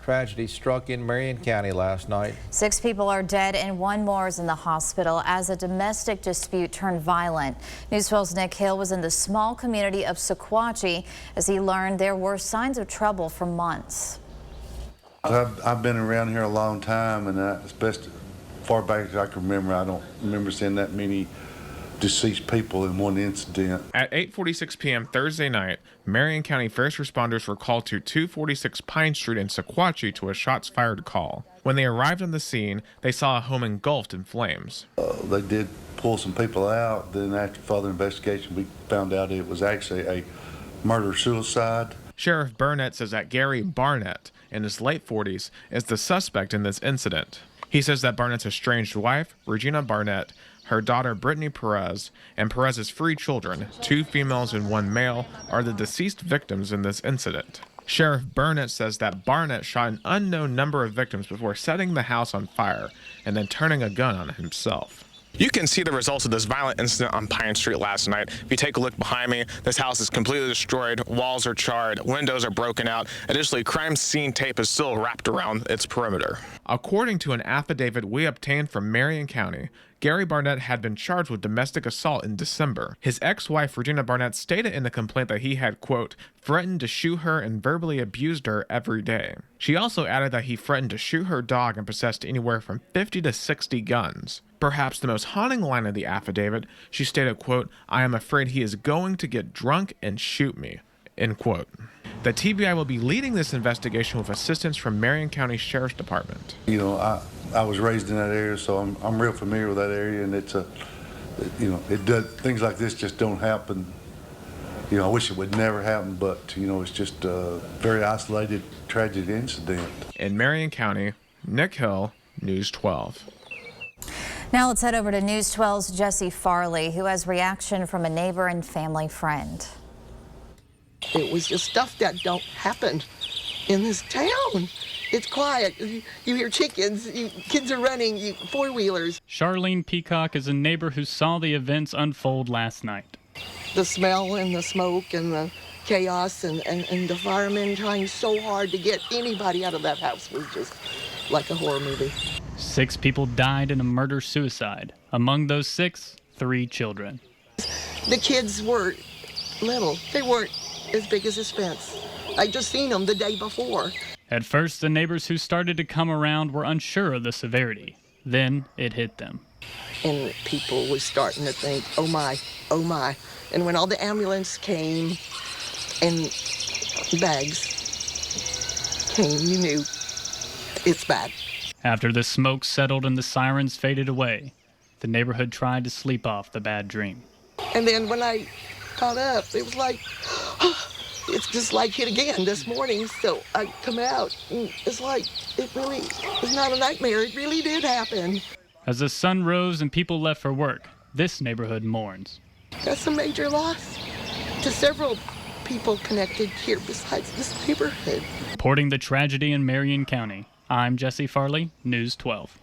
Tragedy struck in Marion County last night. 6 people are dead and 1 more is in the hospital as a domestic dispute turned violent. News 12's Nick Hill was in the small community of Sequatchie as he learned there were signs of trouble for months. I've been around here a long time, and especially far back as I can remember, I don't remember seeing that many deceased people in one incident. At 8:46 p.m. Thursday night, Marion County first responders were called to 246 Pine Street in Sequatchie to a shots fired call. When they arrived on the scene, they saw a home engulfed in flames. They did pull some people out. Then after further investigation, we found out it was actually a murder-suicide. Sheriff Burnett says that Gary Barnett, in his late 40s, is the suspect in this incident. He says that Barnett's estranged wife, Regina Barnett, her daughter Brittany Perez, and Perez's 3 children, 2 females and 1 male, are the deceased victims in this incident. Sheriff Burnett says that Barnett shot an unknown number of victims before setting the house on fire and then turning a gun on himself. You can see the results of this violent incident on Pine Street last night. If you take a look behind me, this house is completely destroyed, walls are charred, windows are broken out. Additionally, crime scene tape is still wrapped around its perimeter. According to an affidavit we obtained from Marion County, Gary Barnett had been charged with domestic assault in December. His ex-wife, Regina Barnett, stated in the complaint that he had, quote, threatened to shoot her and verbally abused her every day. She also added that he threatened to shoot her dog and possessed anywhere from 50 to 60 guns. Perhaps the most haunting line of the affidavit, she stated, quote, I am afraid he is going to get drunk and shoot me, end quote. The TBI will be leading this investigation with assistance from Marion County Sheriff's Department. You know, I was raised in that area, so I'm real familiar with that area, and it's things like this just don't happen. You know, I wish it would never happen, but you know, it's just a very isolated, tragic incident. In Marion County, Nick Hill, News 12. Now let's head over to News 12's Jesse Farley, who has reaction from a neighbor and family friend. It was just stuff that don't happen in this town. It's quiet. You hear chickens, kids are running, four-wheelers. Charlene Peacock is a neighbor who saw the events unfold last night. The smell and the smoke and the chaos and the firemen trying so hard to get anybody out of that house was just like a horror movie. 6 people died in a murder-suicide. Among those 6, 3 children. The kids were little. They weren't as big as this fence. I just seen them the day before. At first, the neighbors who started to come around were unsure of the severity. Then it hit them. And people were starting to think, oh my, oh my. And when all the ambulance came and bags came, you knew it's bad. After the smoke settled and the sirens faded away, the neighborhood tried to sleep off the bad dream. And then when I got up, it was like, it's just like hit again this morning. So I come out, and it's like, it really is not a nightmare. It really did happen. As the sun rose and people left for work, this neighborhood mourns. That's a major loss to several people connected here besides this neighborhood. Reporting the tragedy in Marion County, I'm Jesse Farley, News 12.